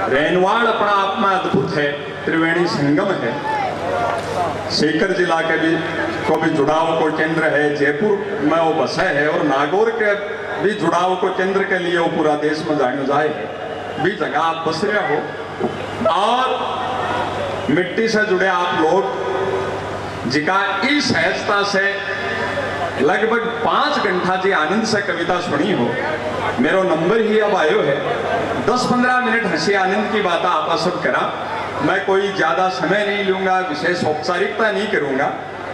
रेनवाड़ अपना आप में अद्भुत है, त्रिवेणी संगम है। सीकर जिला के भी को भी जुड़ाव को केंद्र है, जयपुर में वो बसे है और नागौर के भी जुड़ाव को केंद्र के लिए वो पूरा देश में जाने जाए है। भी जगह आप बस रहे हो और मिट्टी से जुड़े आप लोग जिका इस सहजता से लगभग 5 घंटा जी आनंद से कविता सुनी हो। मेरो नंबर ही अब आयो है, 10-15 मिनट हंसी आनंद की बात आप सब करा। मैं कोई ज्यादा समय नहीं लूंगा, विशेष औपचारिकता नहीं करूंगा।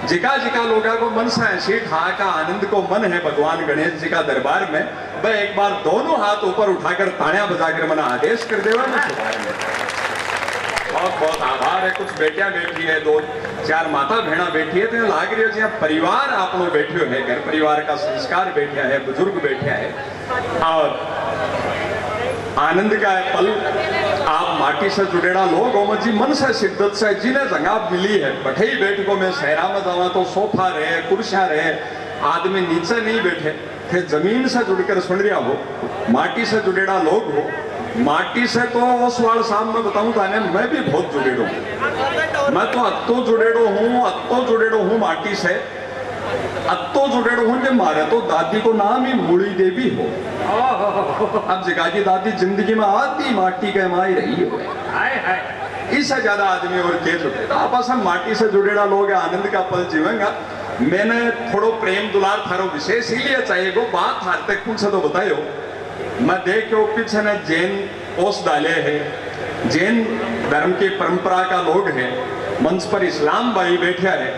जिका जिका लोगों को मन से हंसी ठा का आनंद को मन है भगवान गणेश जी का दरबार में, वह एक बार दोनों हाथ ऊपर उठाकर ताड़ियां बजाकर मना आदेश कर देवा। बहुत बहुत आभार है। कुछ बेटियां बैठी है, 2-4 माता भेड़ा बैठी है, तो लाग रही है जहाँ परिवार आप लोग बैठे है, घर परिवार का संस्कार बैठा है, बुजुर्ग बैठे है और आनंद का पल आप माटी से जुड़ेड़ा लोग हो जी मन से शिद्दत से जिन्हें जगह मिली है। बैठे ही बैठ को मैं शहरा में जावा तो सोफा रहे, कुर्सियां रहे, आदमी नीचे नहीं बैठे थे, जमीन से जुड़कर सुन रहा हो, माटी से जुड़ेड़ा लोग हो। माटी से तो उस वाल साहब में बताऊं थाने मैं भी बहुत जुड़ेड़ो हूं। मैं तो अत्तो जुड़ेड़ो हूं माटी से, अत्तो जुड़ेड़ो हूं जो मारे तो दादी को नाम ही मूड़ी देवी हो। अब जगह की दादी जिंदगी में आती माटी के माई रही हो, इससे ज्यादा आदमी और के जुड़े। आपस में माटी से जुड़ेड़ा लोग आनंद का पल जीवेंगा। मैंने थोड़ो प्रेम दुलार थारो विशेष इसलिए चाहिए वो बात हार तक पूछे तो बतायो। मैं देखो पीछे ने जैन ओस डाले है, जैन धर्म की परंपरा का लोग हैं, मंच पर इस्लाम भाई बैठे है।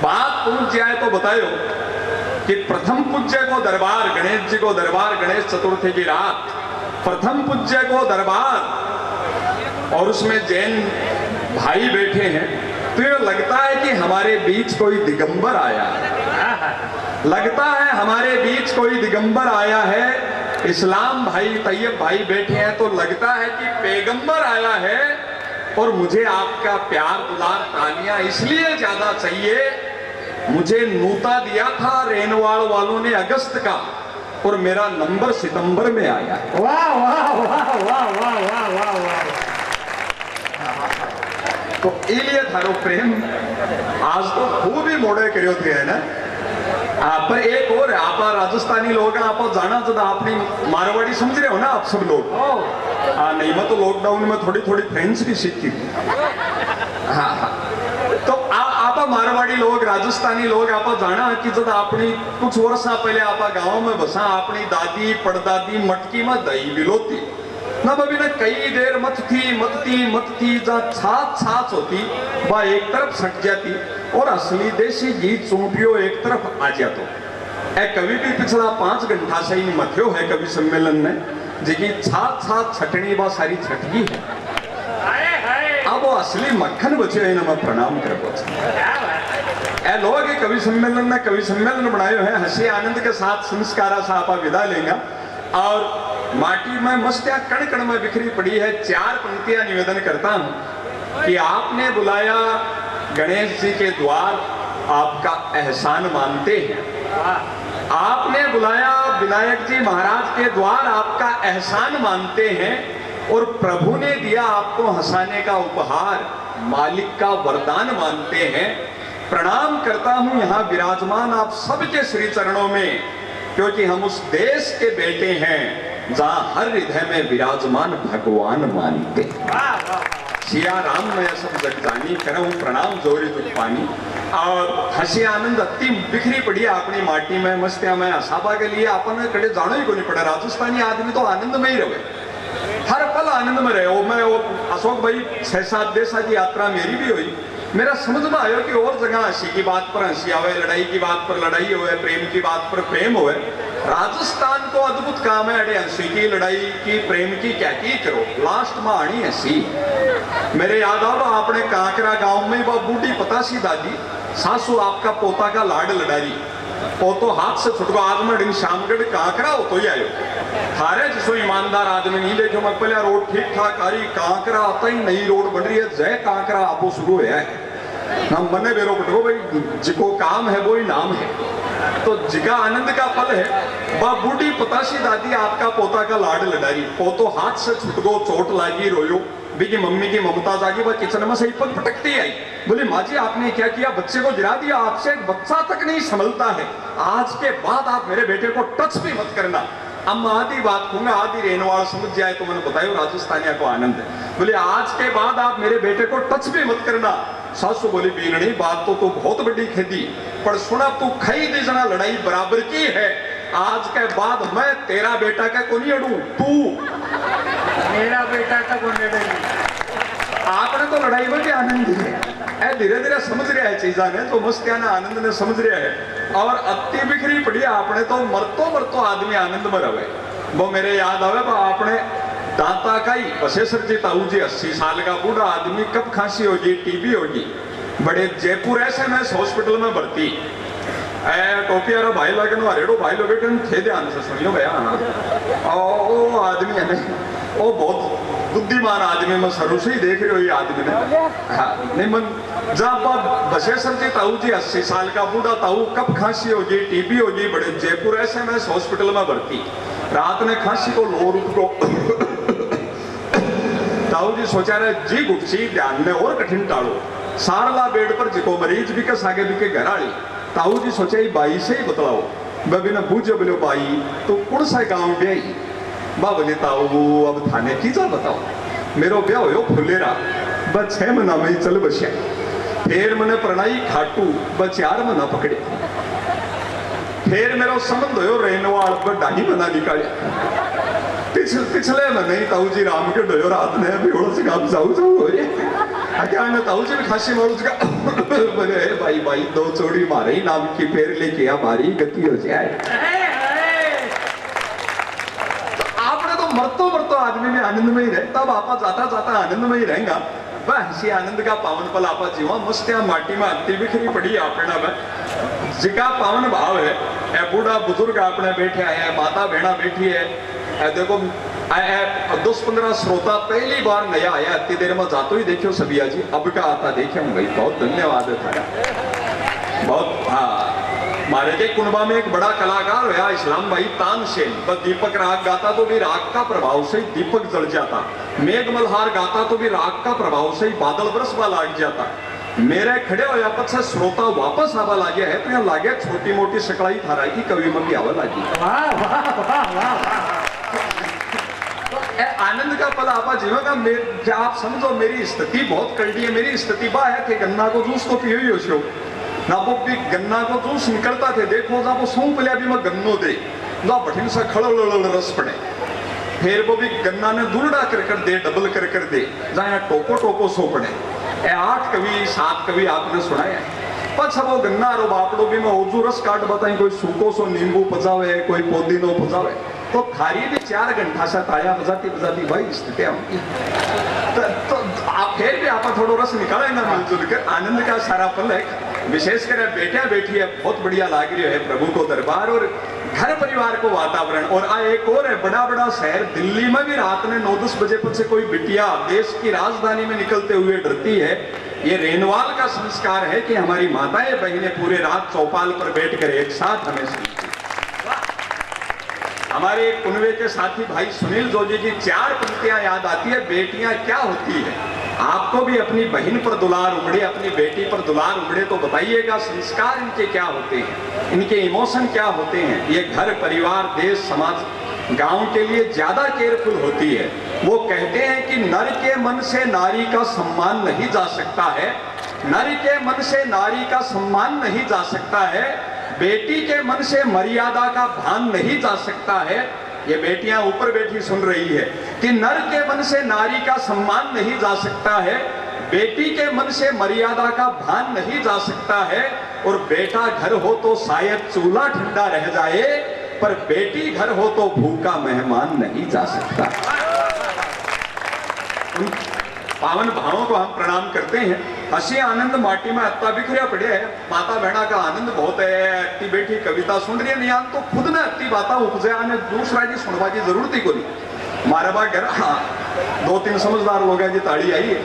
बात पूछ जाए तो बतायो कि प्रथम पूज्य को दरबार गणेश जी को दरबार, गणेश चतुर्थी की रात प्रथम पूज्य को दरबार और उसमें जैन भाई बैठे हैं, तो ये लगता है कि हमारे बीच कोई दिगंबर आया है, लगता है हमारे बीच कोई दिगंबर आया है। इस्लाम भाई तैयब भाई बैठे हैं तो लगता है कि पैगंबर आया है। और मुझे आपका प्यार दुलार तालियां इसलिए ज्यादा चाहिए, मुझे नूता दिया था रेनवाड़ वालों ने अगस्त का और मेरा नंबर सितंबर में आया। वाह वाह वाह वाह वाह वाह वाह वाह। तो इलिए थारो प्रेम आज तो खूब ही मोड़े करियो थे है ना। पर एक और है, आप राजस्थानी लोग हैं, आप जाना तो अपनी मारवाड़ी समझ रहे हो ना आप सब लोग। नहीं मैं तो लॉकडाउन में थोड़ी थोड़ी फ्रेंच भी सीखी थी। हाँ तो आप मारवाड़ी लोग, राजस्थानी लोग आप जाना कि जब अपनी कुछ वर्षा पहले आप गांव में बसा, अपनी दादी पड़दादी मटकी में दही बिलोती ना, बबी ने कई देर मथती जा छाछ होती, वह एक तरफ सट जाती और असली देसी घी चूंटियो एक तरफ आ जातो। ए कवि भी पिछला 5 घंटा से ही मथ्यो है कवि सम्मेलन में, जिकी छाछ छटनी बा सारी छटगी है। अब वो असली मक्खन बचे है, मैं प्रणाम कर ए लोग कवि सम्मेलन में कवि सम्मेलन बनाए हैं, हंसी आनंद के साथ संस्कारा सा आप विदा लेंगे। और माटी में मस्तियां कण कण में बिखरी पड़ी है। 4 पंक्तियां निवेदन करता हूं कि आपने बुलाया गणेश जी के द्वार, आपका एहसान मानते हैं। आपने बुलाया विनायक जी महाराज के द्वार, आपका एहसान मानते हैं। और प्रभु ने दिया आपको हंसाने का उपहार, मालिक का वरदान मानते हैं। प्रणाम करता हूं यहाँ विराजमान आप सबके श्री चरणों में, क्योंकि हम उस देश के बेटे हैं जहां हर हृदय में विराजमान भगवान मानते हैं। सिया राम में सब जग जानी, करूं प्रणाम जोरी दुख पानी। और हंसी आनंद अति बिखरी पड़ी है अपनी माटी में, मस्तियां में हसाबा के लिए अपन कड़े जानो ही को नहीं पड़ा। राजस्थानी आदमी तो आनंद में ही रहे, हर पल आनंद में रहे। मैं अशोक भाई 6-7 देशा की यात्रा मेरी भी हुई, मेरा समझ में आया कि और जगह हंसी की बात पर हंसी आवे, लड़ाई की बात पर लड़ाई होए, प्रेम की बात पर प्रेम होए। राजस्थान को अद्भुत काम है, अरे हंसी की, लड़ाई की, प्रेम की क्या की करो, लास्ट में आनी हंसी। मेरे याद आओ आपने कांकरा गांव में वो बूढ़ी पतासी दादी सासू आपका पोता का लाड लड़ाई, पोतो हाथ से छुटको आज में शामगढ़ कांकरा हो तो ही आयो थारे जिसो ईमानदार आदमी नहीं देखो। मैं पहले रोड ठीक ठाक आ रही, कांकरा आता ही नई रोड बन रही है, जय कांकरा आपो शुरू है ना। मने बेरो पटको भाई जिको काम है वो ही नाम है। तो जिका आनंद का पल है, वह बूढ़ी पताशी दादी आपका पोता का लाड लड़ाई, पोतो हाथ से छुट गो, चोट लागी, रोयो, बीकी मम्मी की ममता जागी, वह किचन में से पग पटकती आई, बोली माँ जी आपने क्या किया, बच्चे को गिरा दिया, आपसे एक बच्चा तक नहीं संभलता है, आज के बाद आप मेरे बेटे को टच भी मत करना। अब मैं आधी बात कहूंगा, आधी रेनवाल समझ जाए तो मैंने बताया राजस्थानिया को आनंद है। बोले आज के बाद आप मेरे बेटे को टच भी मत करना। सासू बोली बीननी बात तो तू बहुत बड़ी खेदी, पर सुना तू खई दी जना लड़ाई बराबर की है, आज के बाद मैं तेरा बेटा का को नहीं अड़ू, तू मेरा बेटा का कौन लड़ेगी? आपने तो लड़ाई में भी आनंद है, धीरे धीरे समझ रहा है चीजा ने, तो मस्तिया ने आनंद ने समझ रहा है, और अति बिखरी पड़ी आपने तो मरतो आदमी आनंद में रहे। वो मेरे याद आवे आपने दांता का ही बसेसर जी ताऊ जी 80 साल का बूढ़ा आदमी, कब खांसी होगी, टीबी होगी, बड़े जयपुर एसएमएस हॉस्पिटल में भर्ती, टोपिया रो भाई लगन रेडो भाई लोग थे, ध्यान से सुनियो भैया। हाँ ओ आदमी है ना, वो बहुत बुद्धिमान आदमी, मैं शुरू से ही देख रही हूँ ये आदमी ने। हाँ नहीं मन जब बसेसर जी ताऊ जी 80 साल का बूढ़ा ताऊ, कब खांसी होगी, टीबी होगी, बड़े जयपुर एसएमएस हॉस्पिटल में भर्ती, रात ने खांसी को लोर को ताऊ जी सोचा रहे जी गुटसी ध्यान ने और कठिन टाड़ो, सारला बेड पर जिको मरीज भी के सागे भी के घर आड़ी, ताऊ जी सोचा ही बाई से ही बतलाओ, बबी ने पूछे बोलो बाई तो कौन सा गांव गई, बा बोले ताऊ अब थाने की जा बताओ, मेरो ब्याह हो फुलेरा, बस 6 महीना में ही चल बसिया, फिर मैंने प्रणाई खाटू, बस 4 महीना पकड़े, फिर मेरा संबंध हो रेनवाल पर 2.5 महीना निकालिया, पिछले महीने ही ताऊ जी राम के डोयो रात ने भी से काम जाऊ हो रहे ताऊ जी भी खासी मारू का बोले भाई भाई 2 चोड़ी मारे नाम की फेर लेके हमारी गति हो जाए। तो आपने तो मरतो आदमी में आनंद में ही रहे, तब आपा जाता जाता आनंद में ही रहेगा। वह आनंद का पावन पल आपा जीवा, मस्त्या माटी में अति बिखरी पड़ी आपने जिका पावन भाव है, बूढ़ा बुजुर्ग आपने बैठे आए, माता बहना बैठी है, देखो 10-15 श्रोता पहली बार नया आया, इतनी देर में जातो ही देखियो सबिया जी, अब का आता देखे हम भाई, बहुत धन्यवाद है थारा बहुत। हाँ मारे के कुनबा में एक बड़ा कलाकार हुआ इस्लाम भाई तानसेन, बस दीपक राग गाता तो भी राग का प्रभाव से ही दीपक जल जाता, मेघ मल्हार गाता तो भी राग का प्रभाव से ही बादल बरसवा लाग जाता। मेरे खड़े हो यहाँ से श्रोता वापस आवा लागे है, तो यहाँ लागे छोटी मोटी सकलाई थारा की कवि में भी आवा लागी। वाह वाह वाह वाह। आनंद का पल आपा जीवन का, आप समझो मेरी स्थिति बहुत कड़डी है, मेरी स्थिति बा है कि गन्ना को जूस तो पियो ही हो ना, वो भी गन्ना को जूस निकलता थे, देखो ना वो सौंप लिया भी मैं गन्नो दे ना बठिन सा खड़ो रस पड़े, फिर वो भी गन्ना ने दुलड़ा कर दे, डबल कर दे, जहाँ टोको सो पड़े। 8 कवि 7 कवि आपने सुनाया, पछ वो गन्ना रो बापड़ो भी मैं ओजू रस काट बताई, कोई सूको सो नींबू पजावे, कोई पुदीनो पजावे, तो थारी भी 4 घंटा से ताया बजाती भाई स्थिति होंगी, तो आप फिर भी आप थोड़ा रस निकालेगा मिलजुल कर। आनंद का सारा पल है, विशेषकर बेटिया बैठी है, बहुत बढ़िया लाग रही है प्रभु को दरबार और घर परिवार को वातावरण। और एक और है बड़ा शहर दिल्ली में भी रात में 9-10 बजे पर से कोई बिटिया देश की राजधानी में निकलते हुए डरती है। ये रेनवाल का संस्कार है कि हमारी माताएं बहनें पूरे रात चौपाल पर बैठकर एक साथ हमें सुनती। हमारे कुनवे के साथी भाई सुनील जोजी की 4 पंक्तियां याद आती है, बेटियां क्या होती है। आपको भी अपनी बहन पर दुलार उमड़े, अपनी बेटी पर दुलार उमड़े तो बताइएगा संस्कार इनके क्या होते हैं, इनके इमोशन क्या होते हैं। ये घर परिवार देश समाज गांव के लिए ज्यादा केयरफुल होती है। वो कहते हैं कि नर के मन से नारी का सम्मान नहीं जा सकता है, नर के मन से नारी का सम्मान नहीं जा सकता है, बेटी के मन से मर्यादा का भान नहीं जा सकता है। ये बेटियां ऊपर बैठी सुन रही है कि नर के मन से नारी का सम्मान नहीं जा सकता है, बेटी के मन से मर्यादा का भान नहीं जा सकता है, और बेटा घर हो तो शायद चूल्हा ठंडा रह जाए, पर बेटी घर हो तो भूखा मेहमान नहीं जा सकता। उन पावन भावों को हम प्रणाम करते हैं। हसी आनंद माटी में अत्ता बिखरिया पड़े है, माता बहना का आनंद बहुत है। अत्ती बेटी कविता सुन रही है, नहीं तो खुद ने अत्ती बाता उपजे ने दूसरा जी सुनवा की जरूरत ही को नहीं। हमारे बाग घर 2-3 समझदार लोग हैं जी ताड़ी आई है।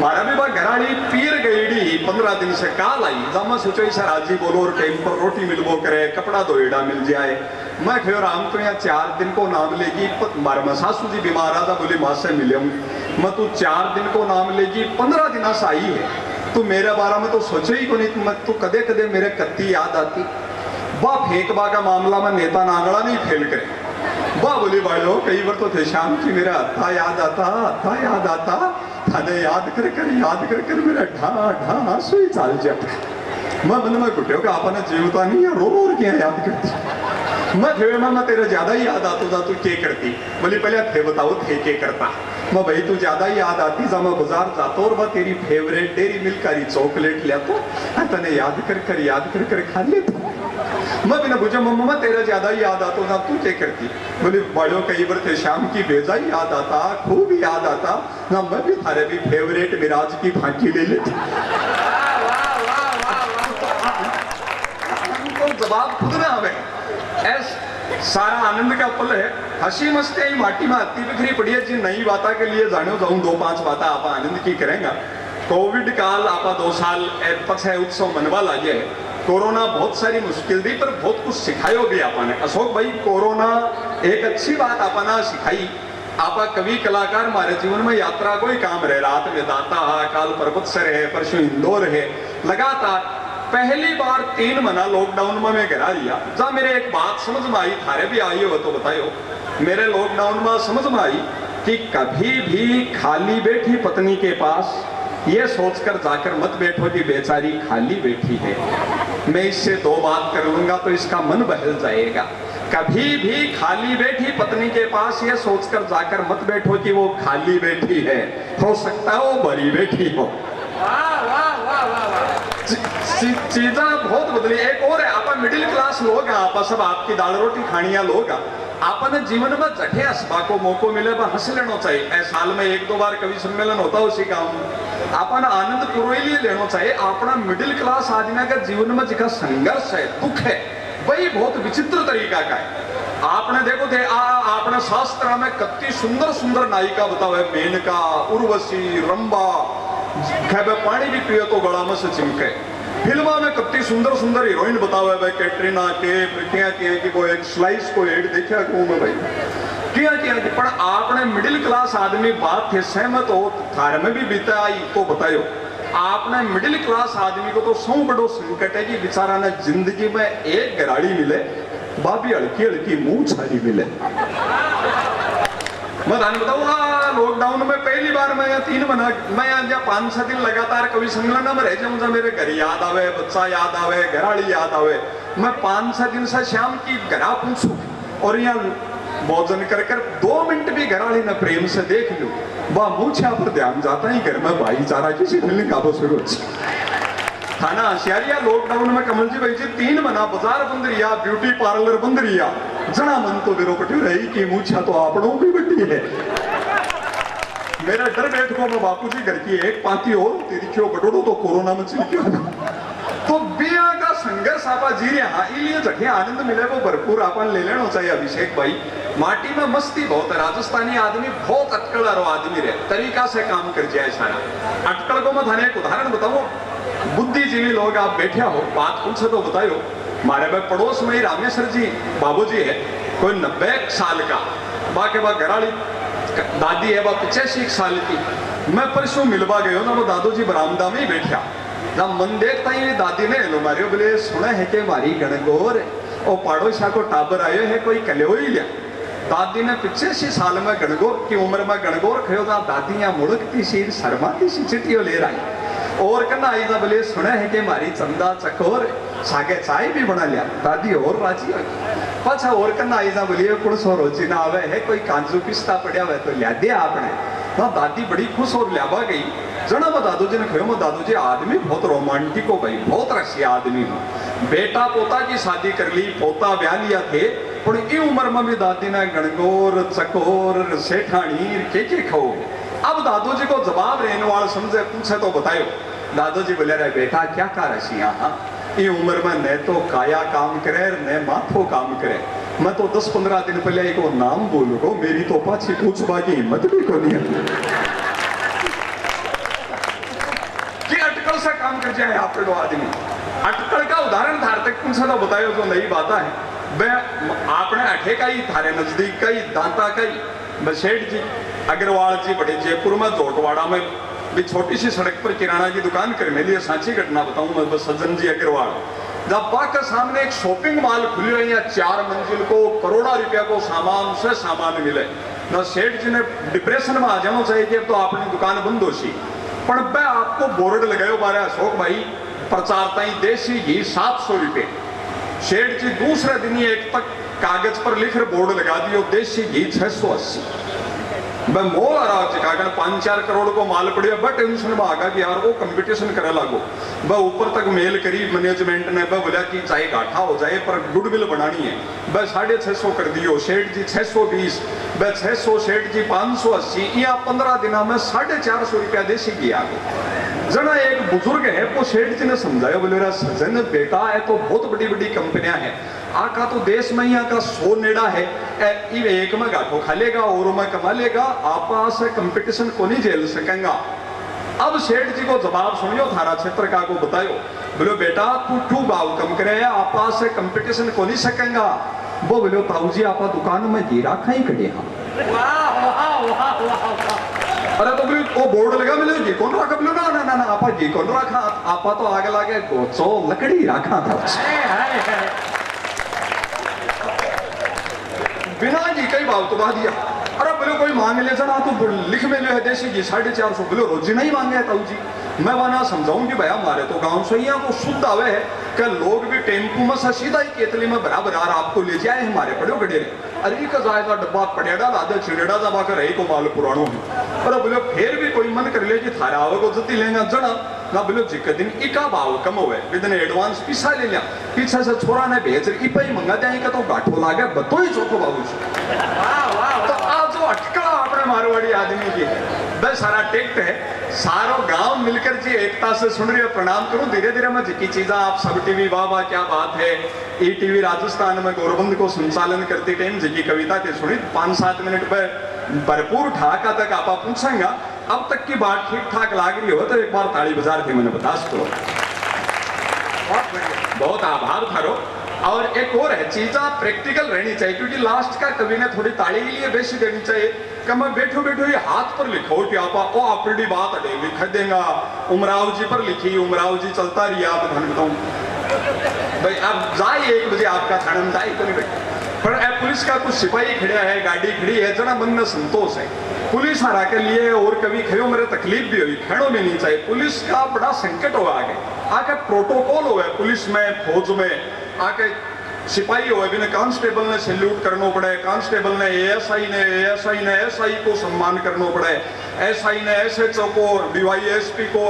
मारा भी बा घराड़ी पीर गईडी 15 दिन से काल आई जब मैं सोचो सर राजी बोलो और टाइम पर रोटी मिलबो करे कपड़ा धोएड़ा मिल जाए। मैं कहो राम तो यहाँ 4 दिन को नाम लेगी मारा मैं सासू जी बीमार आ बोली माँ से मिले मैं तू 4 दिन को नाम लेगी 15 दिन से आई है तू मेरे बारे में तो सोचो ही को नहीं। मैं तू कदे कदे मेरे कत्ती याद आती वाह फेंकबा का मामला में नेता नांगड़ा नहीं फेल करे वाह बोली बाड़ो कई बार तो थे शाम की मेरा हत्था याद आता थाने याद कर मेरा ढा आंसू ही चाल जाता। मैं मन में घुट्यो का आपने जीवता नहीं है रो क्या याद करती। मैं थे मैं तेरा ज्यादा ही याद आता था तू क्या करती बोली पहले थे बताओ थे क्या करता। मैं भाई तू ज्यादा ही याद आती जब मैं बाजार जाता और वह तेरी फेवरेट डेरी मिल्क का चॉकलेट लिया तो तने याद कर खा लेता। मैं बिना पूछा मम्मा तेरा ज्यादा ही याद आता ना तू क्या करती बोली बड़ो कई बार थे शाम की बेजा ही याद आता खूब याद आता ना मैं भी थारे भी फेवरेट मिराज की फांकी ले लेती। तो जवाब खुद ना आवे ऐस सारा आनंद का पल है हंसी मस्ती आई माटी में हत्ती बिखरी पड़ी है जी नई बात के लिए जानो जाऊं 2-5 बात आप आनंद की करेंगे। कोविड काल आप 2 साल पछे उत्सव मनवा लागे है कोरोना बहुत सारी मुश्किल दी पर बहुत कुछ सिखायो भी आपने। अशोक भाई कोरोना एक अच्छी बात आपने सिखाई आप कवि कलाकार हमारे जीवन में यात्रा कोई काम रहे रात में दाता है काल पर्वत से रहे परसों इंदौर है लगातार पहली बार 3 महीना लॉकडाउन में मैं घरा लिया जहाँ मेरे एक बात समझ में आई थारे भी आई हो तो बताओ मेरे लॉकडाउन में समझ में आई कि कभी भी खाली बैठी पत्नी के पास ये सोचकर जाकर मत बैठो कि बेचारी खाली बैठी है मैं इससे 2 बात कर लूंगा तो इसका मन बहल जाएगा। कभी भी खाली बैठी पत्नी के पास ये सोचकर जाकर मत बैठो कि वो खाली बैठी है हो सकता है वो भरी बैठी हो। चीजा बहुत बदली। एक और है आप मिडिल क्लास लोग हैं आप सब आपकी दाल रोटी खानिया लोग आपने जीवन में जठे हंसबा को मौको मिले हंस लेना चाहिए। साल में 1-2 बार कवि सम्मेलन होता है उसी काम आपने आनंद पूर्व लिए लेना चाहिए। अपना मिडिल क्लास आदमी का जीवन में जिसका संघर्ष है दुख है वही बहुत विचित्र तरीका का है। आपने देखो थे आपने शास्त्र में कत्ती सुंदर सुंदर नायिका बताओ है मेनका उर्वशी रंबा खेबे पानी भी पियो तो गला में से चिमके फिल्मा में कत्ती सुंदर सुंदर हीरोइन बताओ है भाई कैटरीना के क्या कि वो एक स्लाइस को एड देखा क्यों मैं भाई क्या पर आपने मिडिल क्लास आदमी बात थे सहमत हो थारे में भी बीता आई तो बतायो आपने मिडिल क्लास आदमी को तो सौ बड़ो संकट है कि बेचारा ने जिंदगी में एक गराड़ी मिले बाबी हल्की मुंह छाली मिले। मैं थाने बताऊँ लॉकडाउन में पहली बार मैं 3 महीना मैं 5-6 दिन लगातार कभी सम्मेलन में रह जाऊँ मेरे घर याद आवे बच्चा याद आवे घराड़ी याद आवे मैं 5-6 दिन से शाम की घरा पूछूं और यहाँ भोजन कर 2 मिनट भी घराड़ी ने प्रेम से देख लूं वह मूछा पर ध्यान जाता ही घर में भाईचारा किसी फीलिंग का शुरू थाना होशियारिया लॉकडाउन में कमल जी भाई जी 3 महीना बाजार बंद रिया ब्यूटी पार्लर बंद रिया जना मन तो बेरो कट्यू रही कि मूछा तो आपनों भी बड़ी है। मेरा डर बैठ को मैं बापू जी घर की एक पाती और तेरी क्यों बटोड़ो तो कोरोना में चली क्यों तो बिया का संघर्ष आपा जी रहे हाँ इसलिए जगह आनंद मिले वो भरपूर आपन ले लेना चाहिए। अभिषेक भाई माटी में मस्ती बहुत है राजस्थानी आदमी बहुत अटकल आदमी रहे तरीका से काम कर जाए सारा अटकल को मैं थाने एक उदाहरण बताऊं बुद्धिजीवी लोग आप बैठे हो बात पूछे तो बताओ हमारे भाई पड़ोस में ही रामेश्वर जी बाबूजी है कोई 90 साल का बाके बा घराड़ी दादी है वह 85 साल की मैं परसों मिलवा गयो ना वो दादू जी बरामदा में ही बैठा ना मन देखता ही दादी ने लो मारियो बोले सुना है कि मारी गणगौर और पड़ोसा को टाबर आयो है कोई कलो ही लिया दादी ने 85 साल में गणगौर की उम्र में गणगौर खयो ना दादी यहाँ मुड़कती सी शर्माती सी चिट्ठियों ले रही और कहना आई ना बोले सुना है कि मारी चंदा चकोर सागे चाय भी बना लिया दादी और राजी हो पाछा और कहना आई ना बोलिए कुछ सौ रोजी ना आवे है कोई काजू पिस्ता पड़ा हुआ तो लिया दिया आपने ना दादी बड़ी खुश और लियाबा गई जना मैं दादू जी ने कहो मैं दादू जी आदमी बहुत रोमांटिक हो गई बहुत रसिया आदमी हो बेटा पोता की शादी कर ली पोता ब्याह लिया थे पर ई उम्र में भी दादी ने गणगौर चकोर सेठानी के खाओ। अब दादू जी को जवाब रहने वाला समझे पूछे तो बताओ दादू जी बोले रहे बेटा क्या कर रही यहाँ ये उम्र में न तो काया काम करे न माथो काम करे मैं तो 10-15 दिन पहले एक नाम बोलूंगा मेरी तो पाछी पूछवा की हिम्मत भी को नहीं काम कर जाए आप लोग आदमी अटकल का उदाहरण धार तक कौन सा बतायो जो नई बात है बे आपने अठे का ही थारे नजदीक का ही दांता का ही बसेठ जी अग्रवाल जी बड़े जयपुर में जोटवाड़ा में भी छोटी सी सड़क पर किराना की दुकान करने लिए सांची घटना बताऊं मैं बस सज्जन जी अग्रवाल जब बाग के सामने एक शॉपिंग मॉल खुली है या 4 मंजिल को करोड़ों रुपया को सामान से सामान मिले न सेठ जी ने डिप्रेशन में आ जाना चाहिए कि अब तो आपकी दुकान बंद हो सी पर मैं आपको बोर्ड लगायो बारे अशोक भाई प्रचार ताई देसी घी 700 रुपये सेठ जी दूसरे दिन ही एक तक कागज पर लिख बोर्ड लगा दियो देसी घी 680 मैं मोल आ रहा चिकागन 5-4 करोड़ को माल पड़िया बट टेंशन में आगा कि यार वो कंपटीशन करे लागो वह ऊपर तक मेल करी मैनेजमेंट ने वह बोला कि चाहे घाटा हो जाए पर गुडविल बनानी है वह 650 कर दियो सेठ जी 620 वह 600 सेठ जी 580 या 15 दिनों में 450 रुपया देसी की आ गई जना एक बुजुर्ग है वो सेठ जी ने समझाया बोले सजन बेटा है तो बहुत बड़ी बड़ी कंपनियां हैं आका तो देश में यहाँ का 100 नेड़ा है एक में घाटो खा लेगा और में कमा लेगा आपस से कंपटीशन को नहीं झेल सकेगा अब सेठ जी को जवाब सुनियो थारा क्षेत्र का को बतायो बोलो बेटा तू टू भाव कम करे आपस से कंपटीशन को नहीं सकेगा वो बोलो ताऊ जी आप दुकान में घी रखा ही कटे अरे तो बोले वो बोर्ड लगा मिले घी कौन रखा बोलो ना ना ना आप घी कौन रखा आप तो आगे लागे गोचो लकड़ी रखा था बिना जी कई भाव तो दिया अरे बोलो कोई मांग ले ना तो लिख में जो है देसी जी 450 बोलो रोजी नहीं मांगे ताऊ जी मैं वहां समझाऊं कि भैया हमारे तो गांव से ही को शुद्ध आवे है कि लोग भी टेम्पू में से सीधा ही केतली में बराबर आपको ले जाए हमारे पड़े गडेरे अरे का जाएगा डब्बा पड़ेगा आधा छिड़ेड़ा दबा कर रही को माल पुराणो है अरे बोलो फिर भी कोई मन कर ले कि थारा आवे को जती लेगा जड़ा ना बोलो जिक दिन इका भाव कम हुए विद एडवांस पीछा ले लिया पीछे से छोरा ने भेज इपा ही मंगा जाएगा तो गाठो लागे बतो ही चौको बाबू तो आज जो अटकड़ा अपने मारवाड़ी आदमी की बस सारा टेक्ट है सारो गांव मिलकर जी एकता से सुन रही है प्रणाम करूं धीरे धीरे मैं जिकी चीजा आप सब टीवी वाह वाह क्या बात है ई टीवी राजस्थान में गौरबंद को संचालन करते टाइम जिकी कविता के सुनी 5-7 मिनट में भरपूर ठाका तक आप पूछेंगा अब तक की बात ठीक ठाक लाग रही हो तो एक बार ताली बाजार थी मैंने बता सको बहुत आभार थारो और एक और है चीजा प्रैक्टिकल रहनी चाहिए क्योंकि लास्ट का कवि ने थोड़ी ताली के लिए बेसी देनी चाहिए कि मैं बैठो बैठो ये हाथ पर लिखो कि आप ओ अपनी बात अड़े लिख देगा उमराव जी पर लिखी उमराव जी चलता रही आप धन बताऊं भाई अब जाए 1 बजे आपका थाना में जाए तो नहीं बैठे पर पुलिस का कुछ सिपाही खड़ा है गाड़ी खड़ी है जना मन में संतोष है पुलिस हरा के लिए और कभी खड़ो मेरे तकलीफ भी हुई खड़ो भी नहीं चाहिए पुलिस का बड़ा संकट हो आगे प्रोटोकॉल हो पुलिस में फौज में आके सिपाही हो बिना कांस्टेबल ने सैल्यूट करना पड़े कांस्टेबल ने एएसआई ने एसआई को सम्मान करना पड़े एसआई ने एसएचओ को डीवाईएसपी को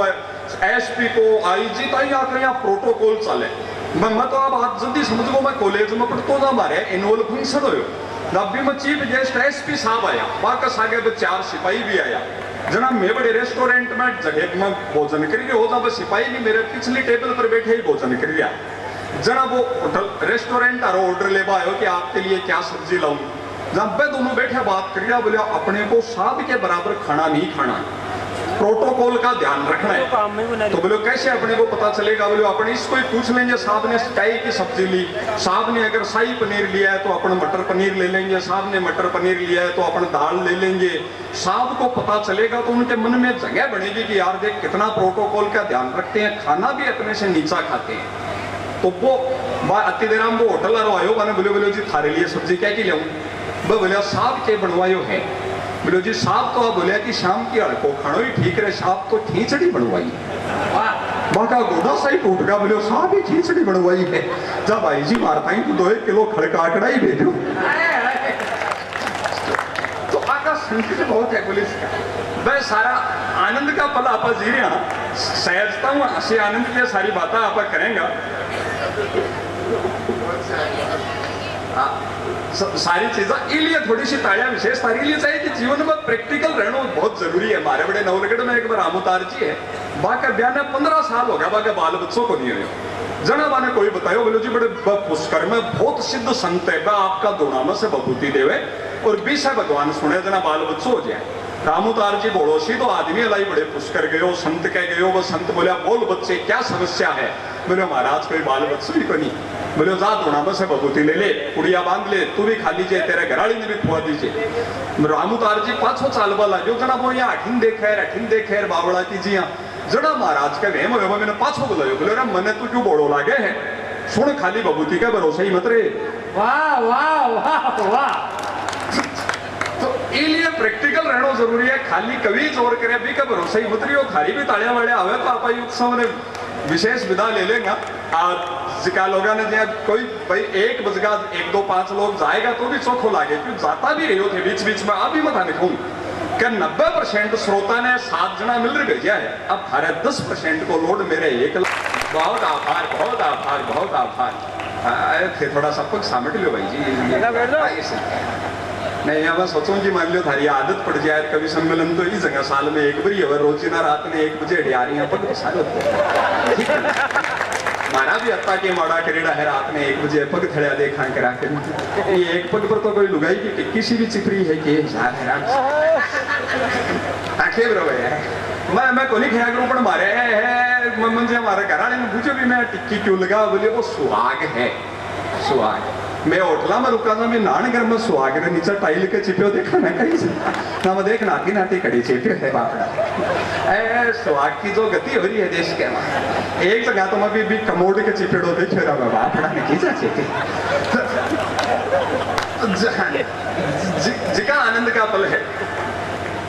एसपी को आईजी तक आकर यहाँ प्रोटोकॉल चले मैं तो अब आप जल्दी समझ गो मैं कॉलेज में पढ़तो ना हमारे एनुअल फंक्शन हो अभी मैं चीफ गेस्ट एसपी साहब आया वापस आगे तो 4 सिपाही भी आया जना मैं बड़े रेस्टोरेंट में जगह में भोजन करिए हो जब सिपाही भी मेरे पिछली टेबल पर बैठे ही भोजन कर लिया जना वो होटल रेस्टोरेंट ऑर्डर ले आयो कि आपके लिए क्या सब्जी लाऊं जब वे दोनों बैठे बात कर लिया बोले अपने को साहब के बराबर खाना नहीं खाना प्रोटोकॉल का ध्यान रखना है तो बोलो कैसे अपने को पता चलेगा बोलो अपने इसको ही पूछ लेंगे साहब ने काय की सब्जी ली साहब ने अगर शाही पनीर लिया है तो अपन मटर पनीर ले लेंगे साहब ने मटर पनीर लिया है तो अपन दाल ले लेंगे साहब को पता चलेगा तो उनके मन में जगह बनेगी कि यार देख कितना प्रोटोकॉल का ध्यान रखते हैं खाना भी अपने से नीचा खाते हैं तो वो अति देर वो होटल आयो मैंने बोले बोलो जी थारे लिए सब्जी क्या की लाऊं वो बोले साहब के बनवायो है बोलो जी साहब तो आप बोले कि शाम की हड़को खानो ही ठीक रहे साहब तो खींचड़ी बनवाई बाका गोदा सही टूट गया बोले साहब ही खींचड़ी बनवाई है जब भाई जी मारता ही तो 2 किलो खड़का कड़ाई भेजो तो आका संकट बहुत है पुलिस का वह सारा आनंद का पल आप जी रहे हैं सहजता हूँ हंसी आनंद की सारी बातें आप करेंगे सारी चीजें इसलिए थोड़ी सी तालियां विशेष तारी लिए चाहिए कि जीवन में प्रैक्टिकल रहना बहुत जरूरी है हमारे बड़े नवलगढ़ में एक बार आमुतार जी है बाका ब्याह में 15 साल हो गया बाका बाल बच्चों को नहीं हुए जना बाने कोई बतायो बोलो जी बड़े पुष्कर में बहुत सिद्ध संत है आपका दोना में से बभूति देवे और 20 भगवान सुने जना बाल बच्चों हो जाए रामोतार जी बोलो सी तो आदमी लाई बड़े पुष्कर गयो, संत कह गयो। वो संत बोला बोल बच्चे क्या समस्या है? बोले महाराज कोई बाल बच्चों ही को नहीं। बोले जा धोना बस है, बबूती ले ले, कुड़िया बांध ले, तू भी खा लीजिए, तेरे घराड़ी ने भी खुआ दीजिए। रामोतार जी पाछो चालबा लागो, जना बोलिया अठिन देखे बावड़ा की जिया जड़ा महाराज का वेम हो मैंने पाछो बुलायो। बोले रे मने तू क्यों बोड़ो लागे है, सुन खाली बबूती का भरोसा ही मत रे। वाह वाह वाह वाह। तो इसलिए प्रैक्टिकल रहना जरूरी है। खाली कवि जोर करे भी का भरोसा ही मत रही हो। खाली भी तालियां वाले आवे तो आप उत्सव ने विशेष विदा ले लेगा। जिका लोगों ने दिया कोई भाई 1 बजगा 1 2 5 लोग जाएगा तो भी चौखो लागे, क्यों जाता भी रही हो थे बीच बीच में। अभी मत आने कहूँ कि 90% श्रोता ने 7 जना मिल रहे भेजा है, अब थारे 10% को लोड मेरे 1 बहुत आभार बहुत आभार बहुत आभार। थे थोड़ा सब कुछ सामट लो भाई जी। नहीं अब सोचूं कि मान लो थारी आदत पड़ जाए कभी सम्मेलन तो इस जगह साल में 1 बार और रोजीना रात में 1 बजे डियारियां पग तो सारे ठीक है। मारा भी अत्ता के माड़ा करेड़ा है रात में 1 बजे पग थड़िया देखा करा के ये 1 पग पर तो कोई लुगाई की टिक्की सी भी चिपरी है कि हजार है आखे बरो है। मैं कोनी खया करूं पर मारे है मन से हमारे घर वाले ने पूछो भी मैं टिक्की क्यों लगा? बोले वो सुहाग है, सुहाग। मैं होटला में रुका था, मैं नान घर में सुहाग रे नीचे टाइल के चिपियो देखा ना कहीं से ना मैं देख नाटी नाटी कड़ी चिपियो है बापड़ा। ए सुहाग की जो गति हो रही है देश के वहां एक जगह तो मैं भी कमोड के चिपेड़ो देखे रहा मैं बापड़ा ने खींचा चिपे जिका आनंद का पल है।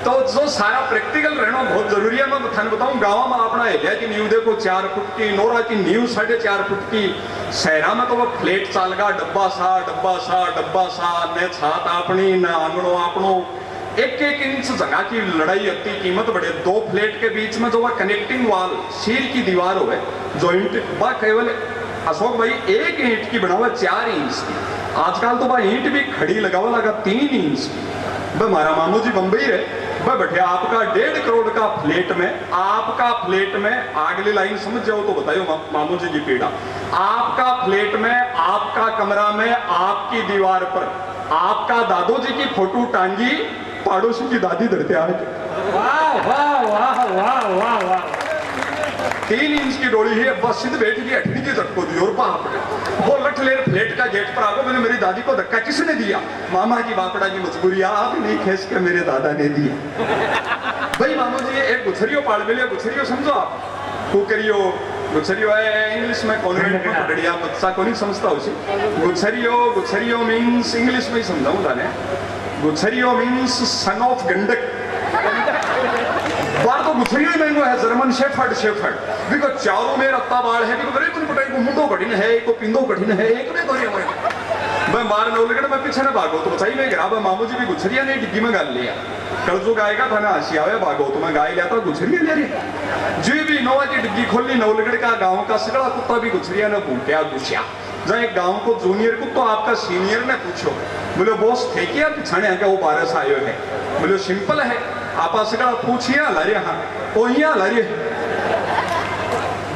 तो जो सारा प्रैक्टिकल रहना बहुत जरूरी है। मैं थाने बताऊं गांव में अपना एरिया की नींव देखो 4 फुट की, नोरा की नींव 4.5 फुट की। शहरा में तो वो फ्लेट चालगा डब्बा सा न छात अपनी न आंगणो अपनो 1-1 इंच जगह की लड़ाई अति कीमत बढ़े। 2 फ्लेट के बीच में जो वह कनेक्टिंग वाल शीर की दीवार हो जॉइंट वह केवल अशोक भाई 1 ईंट की बनावा 4 इंच की। आजकल तो वह ईंट भी खड़ी लगावा लगा 3 इंच की। हमारा मामू जी बंबई है बैठे आपका 1.5 करोड़ का फ्लेट में, आपका फ्लेट में अगली लाइन समझ जाओ तो बताइयो मामू जी की पीड़ा। आपका फ्लेट में, आपका कमरा में, आपकी दीवार पर आपका दादो जी की फोटो टांगी, पड़ोसी की दादी धरते आए। वाह वाह वाह वाह वाह वाह। 3 इंच की डोली है, बस सिद्ध बैठ गई 8 की झटको दी और बाप वो लठ लेर फ्लेट का गेट पर आगो। मैंने मेरी दादी को धक्का किसने दिया? मामा की बापड़ा की मजबूरी आप नहीं खींच के मेरे दादा ने दिया। भाई मामू जी एक गुछरियो पाल मिले, गुछरियो समझो आप कुकरियो गुछरियो है इंग्लिश में कॉन्वेंट में पढ़िया बच्चा को नहीं समझता उसे। गुछरियो मीन्स इंग्लिश में ही समझाऊं जाने। गुछरियो मीन्स सन ऑफ गंडक। बार तो गुछरियो ही महंगो है, जर्मन शेफर्ड बिको चारों में रत्ता बाल है, बिको बड़े कुन पटाई को मुंडो कठिन है, को पिंदो कठिन है, एक में कोई हमारे मैं मार न उलगड़ मैं पीछे न भागो तो बचाई में गिरा। मामू जी भी गुछरिया ने डिग्गी में गाल लिया। कल जो गाय का था ना आशियावे भागो तो मैं गाय लिया था गुछरिया ले रही जी भी नोवा की डिग्गी खोली। नवलगढ़ का गांव का सगड़ा कुत्ता भी गुछरिया ने भूखिया घुसिया। जहाँ एक गांव को जूनियर को तो आपका सीनियर ने पूछो, बोले बॉस थे क्या पिछाने आके वो 12 से आयो है? बोले सिंपल है, आप सगड़ा पूछिए लारे हाँ वो यहाँ लारे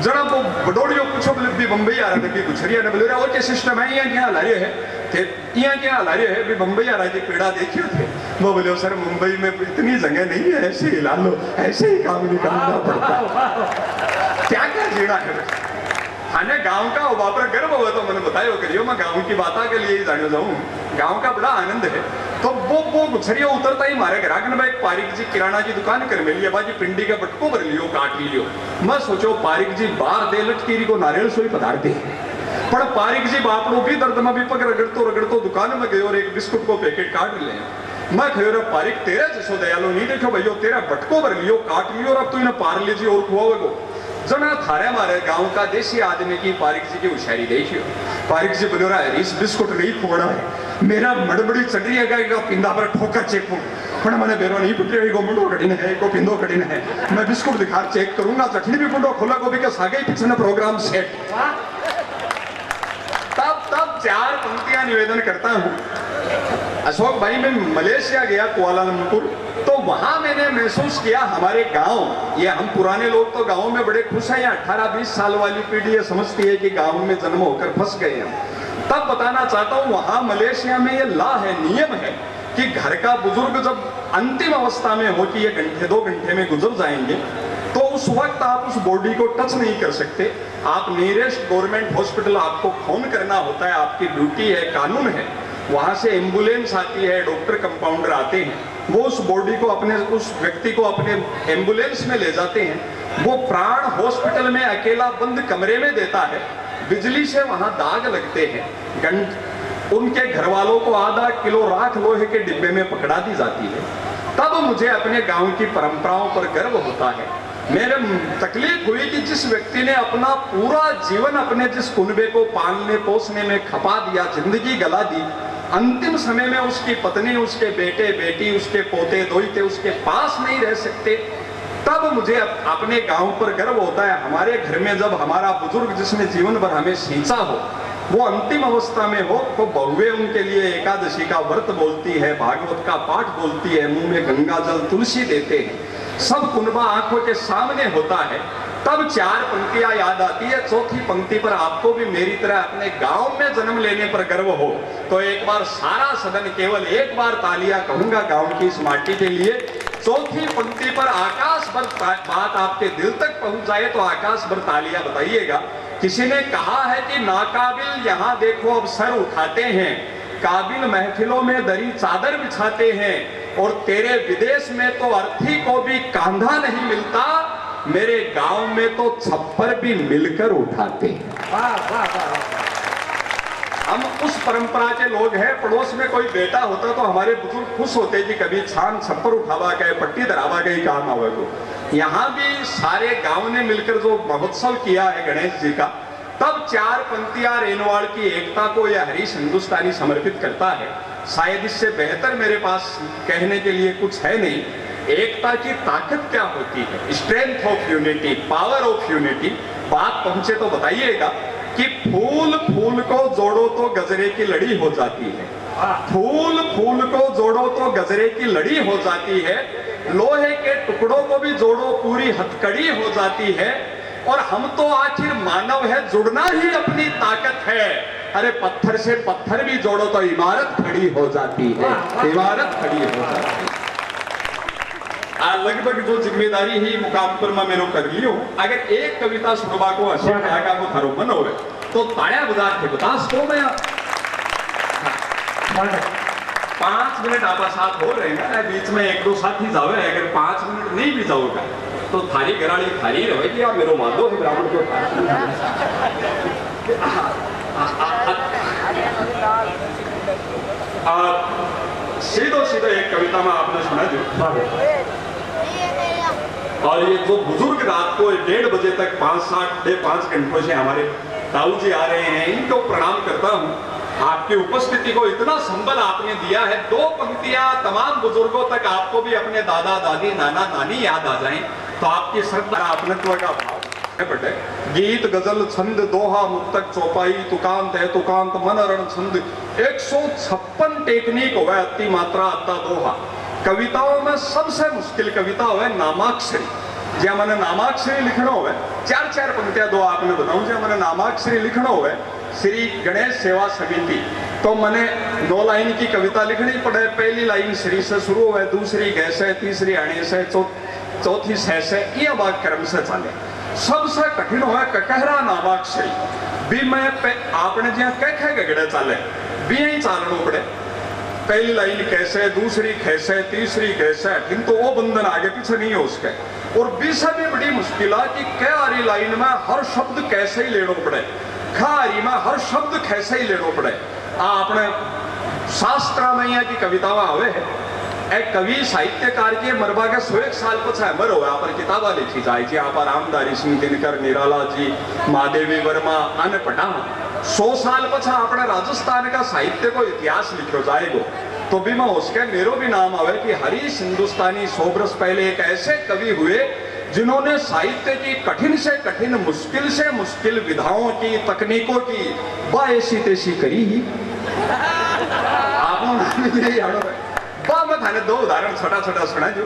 जरा वो बडोड़ियों पूछो बोले भी बम्बई आ रहा था कि गुछरिया ने बोले और क्या सिस्टम है यहाँ क्या लारे है थे यहाँ क्या लारे है भी बम्बई आ रहा है पेड़ा देखियो थे। वो बोले सर मुंबई में इतनी जगह नहीं है, ऐसे ही ला लो, ऐसे ही काम निकालना पड़ता। क्या क्या जीना है खाने गांव का वापर गर्व हुआ तो मैंने बताया करियो। मैं गांव की बात के लिए ही जाने जाऊं, गांव का बड़ा आनंद है। तो वो गुछरिया उतरता ही मारे ग्राहक ने एक पारिक जी किराना की दुकान कर मिली बाजी पिंडी का बटको भर लियो काट लियो। मैं सोचो पारिक जी बार दे लटकीरी को नारियल सोई पदार्थ दे पर पारिक जी बापड़ो भी दर्द में भी पग रगड़तो दुकान में गए और एक बिस्कुट को पैकेट काट ले। मैं खयो पारिक तेरा जैसो दयालो नहीं देखो भैया तेरा बटको भर लियो काट लियो और अब तो इन्हें पार लीजिए और खुआओगे जना थारे मारे गांव का देसी आदमी की पारिक जी की होशियारी देखियो। पारिक जी बोलो रहा इस बिस्कुट नहीं फोड़ा है मेरा मड़बड़ी चढ़ी है पिंदा पर ठोकर चेक पण मैंने बेरो नहीं पुटे को मुंडो कठिन है को पिंदो कठिन है। मैं बिस्कुट दिखा चेक करूंगा चटनी भी मुंडो खोला गोभी के सागे ही पीछे प्रोग्राम सेट। तब 4 पंक्तियां निवेदन करता हूं। अशोक भाई मैं मलेशिया गया कुआलालंपुर तो वहां मैंने महसूस किया हमारे गांव ये हम पुराने लोग तो गांव में बड़े खुश हैं। 18-20 साल वाली पीढ़ी ये समझती है कि गांव में जन्म होकर फंस गए हम। तब बताना चाहता हूं वहां मलेशिया में ये लॉ है नियम है कि घर का बुजुर्ग जब अंतिम अवस्था में हो कि ये घंटे 2 घंटे में गुजर जाएंगे, तो उस वक्त आप उस बॉडी को टच नहीं कर सकते। आप नियरेस्ट गवर्नमेंट हॉस्पिटल आपको फोन करना होता है, आपकी ड्यूटी है, कानून है। वहां से एम्बुलेंस आती है, डॉक्टर कंपाउंडर आते हैं, वो उस बॉडी को अपने, उस व्यक्ति को अपने एम्बुलेंस में ले जाते हैं। वो प्राण हॉस्पिटल में अकेला बंद कमरे में देता है, बिजली से वहां दाग लगते हैं, उनके घर वालों को आधा किलो राख लोहे के डिब्बे में पकड़ा दी जाती है। तब मुझे अपने गांव की परंपराओं पर गर्व होता है। मेरे तकलीफ हुई कि जिस व्यक्ति ने अपना पूरा जीवन अपने जिस कुनबे को पालने पोसने में खपा दिया, जिंदगी गला दी, अंतिम समय में उसकी पत्नी, उसके बेटे बेटी, उसके पोते दोहिते उसके पास नहीं रह सकते, तब मुझे अपने गांव पर गर्व होता है। हमारे घर में जब हमारा बुजुर्ग जिसने जीवन भर हमें सींचा हो, वो अंतिम अवस्था में हो, तो बहुएं उनके लिए एकादशी का व्रत बोलती है, भागवत का पाठ बोलती है, मुंह में गंगा जल तुलसी देते हैं, सब कुनबा आंखों के सामने होता है। तब 4 पंक्तियां याद आती है। चौथी पंक्ति पर आपको भी मेरी तरह अपने गांव में जन्म लेने पर गर्व हो, तो एक बार सारा सदन केवल एक बार तालियां कहूंगा गांव की इस माटी के लिए। चौथी पंक्ति पर आकाश भर बात आपके दिल तक पहुंच जाए तो आकाश भर तालियां बताइएगा। किसी ने कहा है कि नाकाबिल यहाँ देखो अब सर उठाते हैं, काबिल महफिलों में दरी चादर बिछाते हैं, और तेरे विदेश में तो अर्थी को भी कांधा नहीं मिलता, मेरे गांव में तो छप्पर भी मिलकर उठाते हैं। वाह वाह वाह। हम उस परंपरा के लोग हैं। पड़ोस में कोई बेटा होता तो हमारे बुजुर्ग खुश होते कि कभी छान छप्पर उठावा गए, पट्टी धरावा गई, काम आवे को। यहाँ भी सारे गांव ने मिलकर जो महोत्सव किया है गणेश जी का, तब 4 पंक्तियां रेनवाड़ की एकता को यह हरीश हिंदुस्तानी समर्पित करता है। शायद इससे बेहतर मेरे पास कहने के लिए कुछ है नहीं। एकता की ताकत क्या होती है, strength of unity, power of unity. बात पहुंचे तो बताइएगा कि फूल फूल को जोड़ो तो गजरे की लड़ी हो जाती है, फूल फूल को जोड़ो तो गजरे की लड़ी हो जाती है, लोहे के टुकड़ों को भी जोड़ो पूरी हथकड़ी हो जाती है, और हम तो आखिर मानव है, जुड़ना ही अपनी ताकत है। अरे पत्थर से पत्थर भी जोड़ो तो इमारत खड़ी हो जाती है, इमारत खड़ी हो जाती है। लगभग जो जिम्मेदारी ही मुकाम पर मैं मेरे कर लियो। अगर एक कविता सुनवा को अच्छे का को थारो मन होवे तो ताड़िया बजा के बता सको मैं। 5 मिनट आपका साथ हो रहे हैं, बीच में 1-2 साथी जावे। अगर 5 मिनट नहीं भी जाओगा तो थारी गराड़ी थारी रहेगी, या मेरो वादो है ब्राह्मण को। सीधो सीधो एक कविता में आपने सुना जो, और ये जो बुजुर्ग रात को 1:30 बजे तक 5 घंटों से हमारे ताऊ जी आ रहे हैं, इनको प्रणाम करता हूँ। आपकी उपस्थिति को इतना संबल आपने दिया है। 2 पंक्तियां तमाम बुजुर्गों तक आपको भी अपने दादा दादी नाना नानी याद आ जाएं तो आपकी श्रद्धा अपनत्व का भाव बटे। गीत गजल छंद दोहा मुक्तक चौपाई तुकांत है तुकांत मनरण छंद 156 टेक्निक हो गए, अति मात्रा अत्ता दोहा। कविताओं में सबसे मुश्किल कविता हो नामाक्षरी। जो मैंने नामाक्षरी लिखना हो 4-4 पंक्तियां 2 आपने बताऊं। जो मैंने नामाक्षरी लिखना हो श्री गणेश सेवा समिति, तो मैंने 2 लाइन की कविता लिखनी पड़े। पहली लाइन श्री से शुरू हो, दूसरी गै से, तीसरी अणे से, चौथी सह से, ये बात क्रम से चले। सबसे कठिन हो ककहरा नामाक्षरी भी मैं आपने जो कह गगड़े चले भी यही चालना पड़े। पहली लाइन कैसे, दूसरी कैसे, तीसरी कैसे, किंतु वो बंधन आगे पीछे नहीं हो उसके। और बीस भी बड़ी मुश्किल है कि क्या आरी लाइन में हर शब्द कैसे ही लेना पड़े, खारी में हर शब्द कैसे ही लेना पड़े। आपने शास्त्र में यहाँ की कविता आवे है, एक कवि साहित्यकार के मरबा के 100 साल पछा मर हो पर किताबा लिखी जाए जी। आप रामधारी सिंह दिनकर, निराला जी, महादेवी वर्मा, अन्य पटा 100 साल पछा अपने राजस्थान का साहित्य को इतिहास लिखो जाएगा तो भी मैं उसके मेरो भी नाम आवे कि हरीश हिंदुस्तानी 100 वर्ष पहले एक ऐसे कवि हुए जिन्होंने साहित्य की कठिन से कठिन, मुश्किल से मुश्किल विधाओं की, तकनीकों की बाएसी तेसी करी ही। मैं थाने 2 उदाहरण छोटा छोटा सुना। जो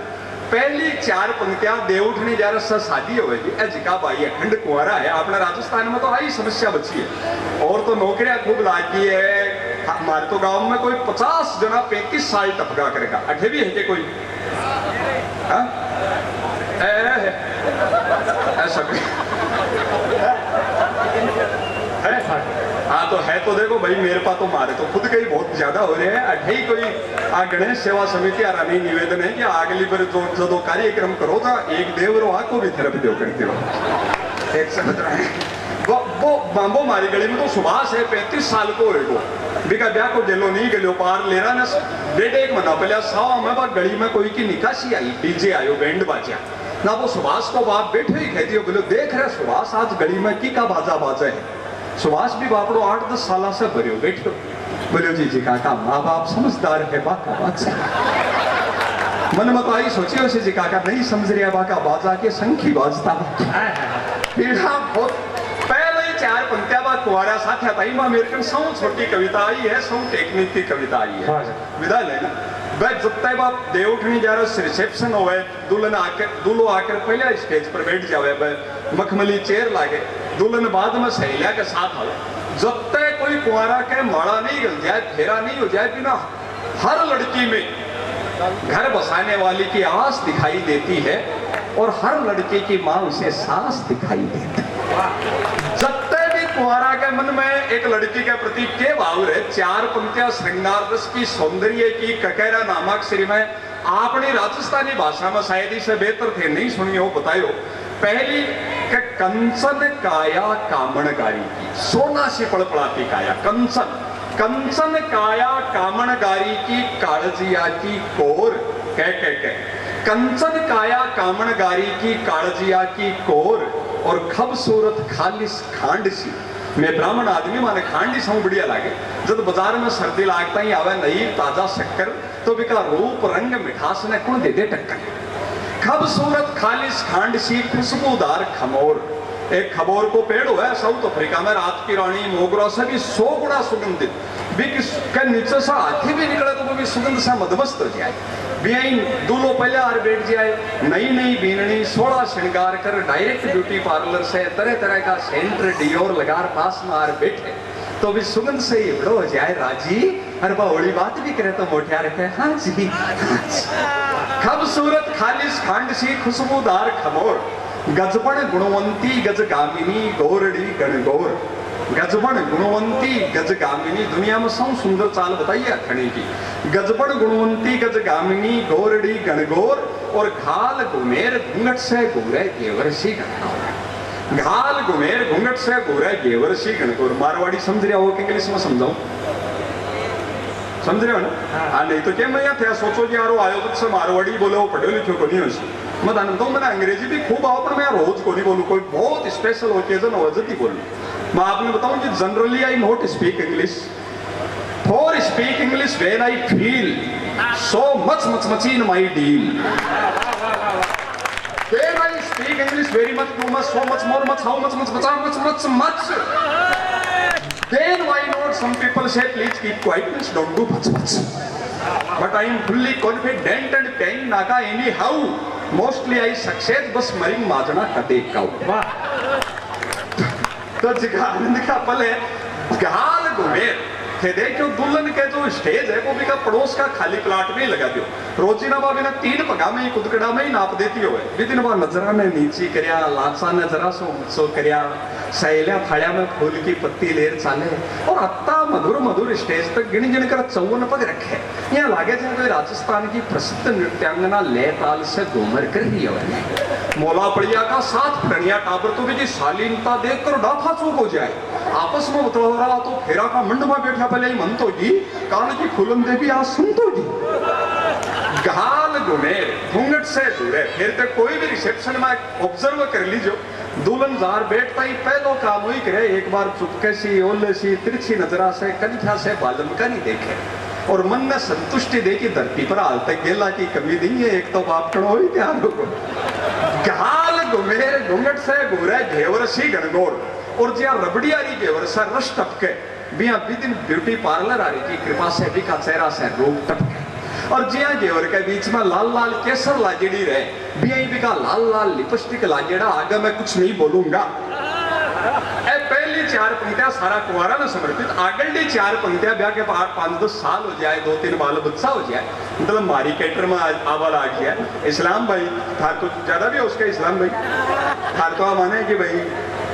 पहली 4 पंक्तियां देवउठनी जरा से शादी होगी, जिका भाई अखंड कुंवारा है। अपने राजस्थान में तो आई समस्या बची है, और तो नौकरियां खूब लागी है, हमारे तो गांव में कोई 50 जना 35 साल टपका करेगा, अठे भी है के कोई? हाँ? ऐसा कोई है? हाँ तो है, तो देखो भाई मेरे पास तो मारे तो खुद के ही बहुत ज्यादा हो रहे हैं। अठे ही कोई गणेश सेवा समिति आ रही निवेदन है कि अगली बार जो जो कार्यक्रम करो था एक देव रो आको भी थेरेपी दो करते हो। एक समझ रहे हैं वो मारी गली में तो सुभाष है 35 साल को है वो बिका ब्याह को गेलो नहीं गलो पार ले रहा ना 1.5 महीना पहले 100 में बात गली में कोई की निकासी आई, डीजे आयो बैंड बाजा ना, वो सुभाष को बाप बैठे ही कहती हो बोलो देख रहे सुभाष आज गली में की का बाजा बाजा है। सुभाष भी बापड़ो 8-10 साल से भरियो बैठो, बोलो जी काका माँ बाप समझदार है बाका बाजा मन में तो आई सोची से जी काका नहीं समझ रहा बाका बाजा के संखी बाजता पीढ़ा बहुत पहले 4 पंक्तियां बाद कुआरा साथ आता ही अमेरिकन सौ छोटी कविता आई है, सौ टेक्निक की कविता आई है विदा लेना भाई जब तक आप देव उठनी जा रहा रिसेप्शन हो दूल्हो आकर पहले स्टेज पर बैठ जावे, मखमली चेयर लागे, दुल्हन बाद में सहेलिया के साथ आवे, जब तक कोई कुआरा के माड़ा नहीं गल जाए फेरा नहीं हो जाए बिना हर लड़की में घर बसाने वाली की आस दिखाई देती है और हर लड़के की माँ उसे सास दिखाई देती है। जब तक भी कुआरा के मन में एक लड़की के प्रति के भाव रहे 4 पंक्तियां श्रृंगार रस की सौंदर्य की ककेरा नामक श्री में आपने राजस्थानी भाषा में शायद इसे बेहतर थे नहीं सुनिए हो बतायो। पहली के कंचन काया कामणगारी की, सोना से पड़पड़ाती काया कंचन, कंचन काया कामणगारी की कालजिया की कोर कह कंचन काया कामणगारी की कालजिया की कोर और खूबसूरत खालिस खांड सी। मैं ब्राह्मण आदमी माने खांडी सौ बढ़िया लागे, जब बाजार में सर्दी लागता ही आवे नई ताजा शक्कर तो बिका रूप रंग मिठास ने कौन दे दे टक्कर। खूबसूरत खालिस खांड सी खुशबूदार खमोर, एक खबोर को पेड़ हुआ है साउथ अफ्रीका में, रात की रानी मोगरा से भी 100 गुना सुगंधित, के नीचे से हाथी भी निकले तो वो भी सुगंध से मदमस्त हो जाए। दूल्हो पहले आर बैठ जाए, नई नई बीननी 16 श्रृंगार कर डायरेक्ट ब्यूटी पार्लर से तरह तरह का सेंट डियोर लगार पास में आर बैठे तो भी सुगंध से ही बड़ो हो जाए राजी। हर बावड़ी बात भी करे तो मोटिया रहते हैं हाँ जी, खूबसूरत खालिस खांड सी खुशबूदार खमोर, गजबण गुणवंती गजगामिनी गोरड़ी गणगौर, गजबण गुणवंती गजगामिनी, दुनिया में सब सुंदर चाल बताइए अखणी की, गजबण गुणवंती गजगामिनी गोरड़ी गणगौर और घाल घुमेर घूंघट से गोरे गेवरसी गणगौर, घाल घुमेर घूंघट से गोरे गेवरसी गणगौर। मारवाड़ी समझ रहा हो कि इंग्लिश में समझाऊं? समझ रहे हो ना? हाँ नहीं तो क्या मैं यहाँ थे सोचो कि यारो आयोजक से मारवाड़ी बोले वो पढ़े लिखे को नहीं हो, मैं जानता हूँ मैंने अंग्रेजी भी खूब आओ पर मैं रोज को नहीं बोलूँ, कोई बहुत स्पेशल ओकेजन हो जल्दी बोलूँ। मैं आपने बताऊं कि generally I not speak English, for speak English when I feel so much in my deal, when I speak English very much too much so much more much how much then why not some people say please keep quiet, please don't do much, but I am fully confident and paying naga anyhow, mostly I success बस मरिंग माजना कदे cow. तो आनंद का पल है घाल घुमेर थे देखो दुल्हन के जो स्टेज है वो भी का पड़ोस का खाली प्लाट में लगा दियो, रोजीना बाबी ना 3 पगा में कुदकड़ा में ही नाप देती हो विदिन बार नजरा ने नीची करया, लाचा ने जरा सो करया, सहेलिया थालिया में फूल की पत्ती लेर चाले और अत्ता मधुर मधुर स्टेज तक गिन गिन कर 54 पग रखे। यहाँ लागे थे कोई राजस्थान की प्रसिद्ध नृत्यांगना ले ताल से घूमर कर रही है। मोला पड़िया का साथ प्रणिया टाबर तो भी शालीनता देख कर डाफा चूक हो जाए, आपस में बतला रहा तो फेरा का मंड में बैठा पहले ही मन तो जी कारण की फूलन देवी आज सुन तो जी। घाल घुमेर घूंघट से दूर है, फिर तक कोई भी रिसेप्शन में ऑब्जर्व कर लीजिए, दुल्हन जार बैठता ही पहलो काम हुई करे एक बार चुपके सी ओले सी तिरछी नजरा से कंठा से बालम का नहीं देखे और मन में संतुष्टि दे की धरती पर हाल तक गेला की कमी नहीं है, एक तो बाप कणो हुई त्यार को घाल घुमेर घूंघट से घूरे घेवरसी गणगौर और जिया रबड़ियारी घेवर से रस टपके बिया विदिन ब्यूटी पार्लर आ रही की कृपा से भी का चेहरा से रूप टपके और जिया घेवर के बीच में लाल लाल केसर लाजेड़ी रहे बिया भी का लाल लाल लिपस्टिक लाजेड़ा, आगे मैं कुछ नहीं बोलूंगा। पहली 4 पंक्तियां सारा कुंवारा में समर्पित, आगली 4 पंक्तियां ब्याह के बाद 5-10 साल हो जाए, 2-3 बाल बच्चा हो जाए, मतलब मारी कैटर में आवा लाग गया। इस्लाम भाई था तो ज्यादा भी उसका इस्लाम भाई था तो माने कि भाई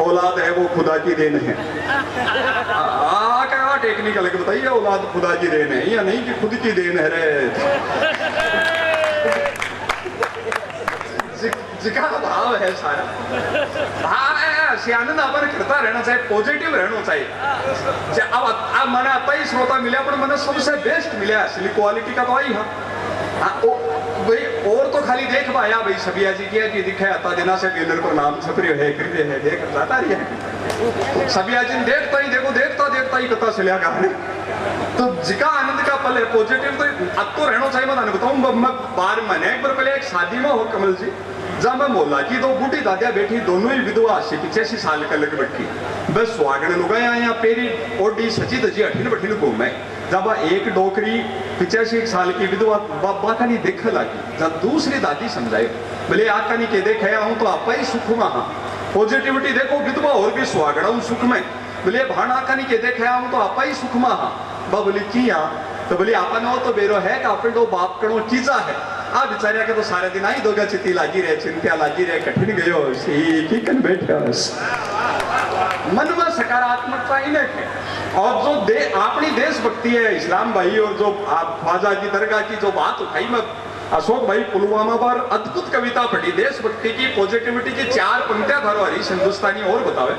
औलाद है वो खुदा की देन है। क्या टेक्निकल बताइए, औलाद खुदा की देन है या नहीं कि खुद की देन है रे? जिका भाव है सारा भाव है, सियानंद अपन करता रहना चाहिए, पॉजिटिव रहना चाहिए। अब मैंने आता ही श्रोता मिला, पर मैंने सबसे बेस्ट मिला असली क्वालिटी का तो आई। हाँ भाई और तो खाली देख पाया भाई सबिया जी किया कि दिखे आता दिना से बैनर पर नाम छप रहे है, कर रहे है, देख जाता रही है सबिया जी देखता ही देखो, देखता देखता ही कथा चलिया कहानी। तो जिका आनंद का पल है पॉजिटिव, तो अब तो रहना चाहिए। मैं बताऊं, मैं 12 महीने एक बार पहले एक शादी में हो कमल जी, जब मैं मोला की 2 बूढ़ी दादिया बैठी, दोनों ही विधवा 85 साल का लग बैठी, बस स्वागण लुगाया यहाँ पेरी ओडी सची दजी अठिन बठिन घूमे। जब एक डोकरी 85 साल की विधवा बाका नहीं देख लगी, जब दूसरी दादी समझाए बोले आका नहीं के देखे हूं तो आपा ही सुख में। हाँ पॉजिटिविटी देखो, विधवा और भी स्वागण हूं सुख में। बोले भाण आका नहीं के देखे हूं तो आपा ही सुख में। हाँ बोली किया तो बोली आपा नो तो बेरो है कि आपन तो बाप कणो चीजा है। आ बिचारिया के तो सारे दिन आई दोगा चिति लागी रहे, चिंता लागी रहे, कठिन गयो सी कन बैठा मन में सकारात्मकता इन्हें है। और जो अपनी देशभक्ति है इस्लाम भाई, और जो ख्वाजा की दरगाह की जो बात उठाई, मैं अशोक भाई पुलवामा पर अद्भुत कविता पढ़ी, देशभक्ति की पॉजिटिविटी की 4 पंक्तियां धरो हरीश हिंदुस्तानी और बतावे।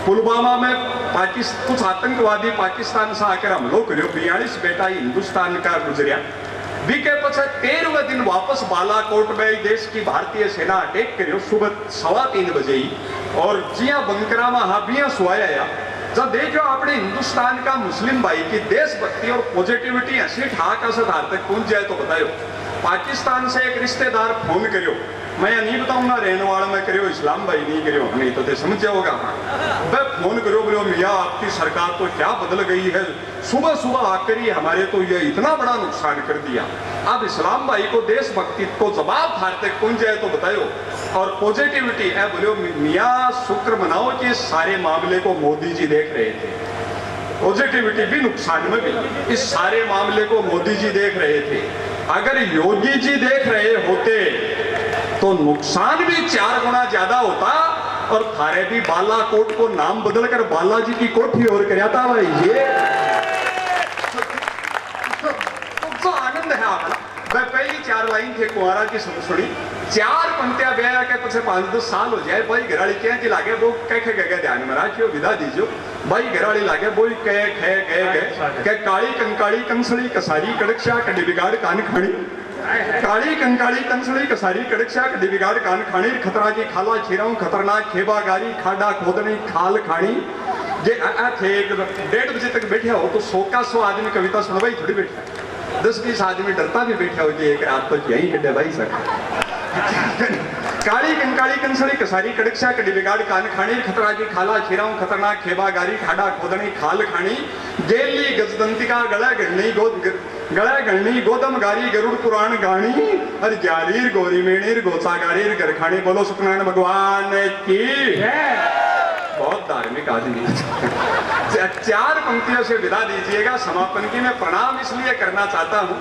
पुलवामा में कुछ आतंकवादी पाकिस्तान से आकर हमलो करो, 42 बेटा हिंदुस्तान का गुजरिया। बीके पछे 13वें दिन वापस बालाकोट में देश की भारतीय सेना अटैक करियो सुबह 3:15 बजे ही, और जिया बंकरा में हाबियां सुआया। जब देखो अपने हिंदुस्तान का मुस्लिम भाई की देशभक्ति और पॉजिटिविटी ऐसी ठाक असधार तक पहुंच जाए तो बताओ। पाकिस्तान से एक रिश्तेदार फोन करियो, मैं नहीं बताऊंगा रहने वाला में करियो, इस्लाम भाई नहीं करियो, नहीं तो समझ जाओगा। वह फोन करो बोलो मियाँ आपकी सरकार तो क्या बदल गई है, सुबह सुबह आकर ही हमारे तो ये इतना बड़ा नुकसान कर दिया। अब इस्लाम भाई को देशभक्ति को जवाब हार तक पहुंच जाए तो बताओ। और पॉजिटिविटी है बोलो मियाँ शुक्र मनाओ कि सारे मामले को मोदी जी देख रहे थे, पॉजिटिविटी भी नुकसान में भी इस सारे मामले को मोदी जी देख रहे थे। अगर योगी जी देख रहे होते तो नुकसान भी 4 गुना ज्यादा होता, और थारे भी बालाकोट को नाम बदलकर बालाजी की कोठी और कराया था भाई। ये तो आनंद है आपका। मैं पहली 4 लाइन थे कुंवारा की सुनी, 4 पंक्तियां ब्याह के पीछे 5-10 साल हो जाए भाई घराड़ी क्या कि लागे वो कह ध्यान में रखियो विदा दीजियो भाई घराड़ी लागे बोई कह काली कंकाली कंसड़ी कसारी कड़क्षा कड़ी बिगाड़ कान खानी, काली कंकाली कंसड़ी कसारी कड़क्षा कड़ी बिगाड़ कान खानी, खतरा की खाला खीराऊं खतरनाक खेबा गारी खाडा खोदनी खाल खानी। ये थे 1:30 बजे तक बैठे हो तो 100 का 100 आदमी कविता सुनवाई थोड़ी बैठा, 10-20 आदमी डरता भी बैठा हो कि एक रात तो यही कटे भाई सर। काली कंकाली कंसड़ी कसारी कड़क्षा कड़ी बिगाड़ कान खानी, खतरा की खाला खीराऊं खतरनाक खेबा गारी खाडा खोदनी खाल खानी, गेली गजदंतिका गला गणनी गोदम गारी गरुड़ पुराण गानी, और ग्यालीर गोरी मेणीर गोचा गारीर गरखानी। बोलो सत्यनारायण भगवान की। बहुत धार्मिक आदमी। 4 पंक्तियों से विदा दीजिएगा। समापन की मैं प्रणाम इसलिए करना चाहता हूँ,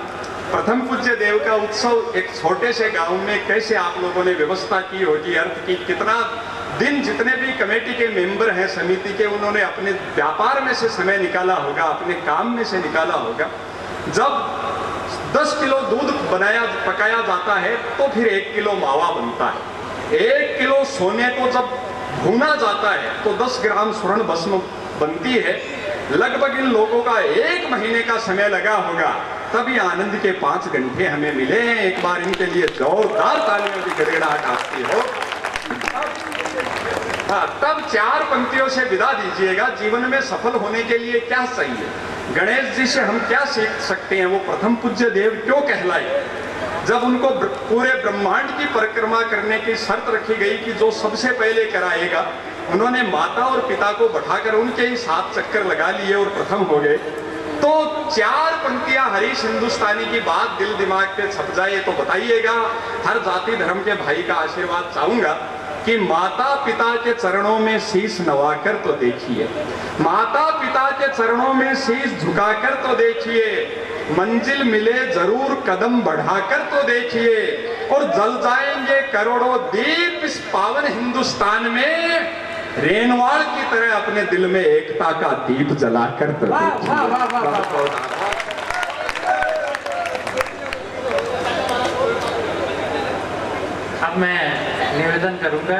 प्रथम पूज्य देव का उत्सव एक छोटे से गांव में कैसे आप लोगों ने व्यवस्था की होगी, अर्थ की कितना दिन जितने भी कमेटी के मेंबर हैं समिति के, उन्होंने अपने व्यापार में से समय निकाला होगा, अपने काम में से निकाला होगा। जब 10 किलो दूध पकाया जाता है तो फिर 1 किलो मावा बनता है। 1 किलो सोने को जब भूना जाता है तो 10 ग्राम स्वर्ण भस्म बनती है। लगभग इन लोगों का 1 महीने का समय लगा होगा, तभी आनंद के 5 घंटे हमें मिले हैं। एक बार इनके लिए जोरदार तालियों की गड़गड़ाहट आपकी हो। हाँ, तब 4 पंक्तियों से विदा दीजिएगा। जीवन में सफल होने के लिए क्या चाहिए, गणेश जी से हम क्या सीख सकते हैं, वो प्रथम पूज्य देव क्यों कहलाए। जब उनको पूरे ब्रह्मांड की परिक्रमा करने की शर्त रखी गई कि जो सबसे पहले कराएगा, उन्होंने माता और पिता को बैठाकर उनके ही 7 चक्कर लगा लिए और प्रथम हो गए। तो 4 पंक्तियां हरीश हिंदुस्तानी की बात दिल दिमाग पे छप जाए तो बताइएगा। हर जाति धर्म के भाई का आशीर्वाद चाहूंगा कि माता पिता के चरणों में शीश नवाकर तो देखिए, माता पिता के चरणों में शीश झुकाकर तो देखिए, मंजिल मिले जरूर कदम बढ़ाकर तो देखिए, और जल जाएंगे करोड़ों दीप इस पावन हिंदुस्तान में, रेनवाल की तरह अपने दिल में एकता का दीप जलाकर तो वाह, देखिए। वाह, वाह, वाह, वाह, वाह। अब मैं निवेदन करूंगा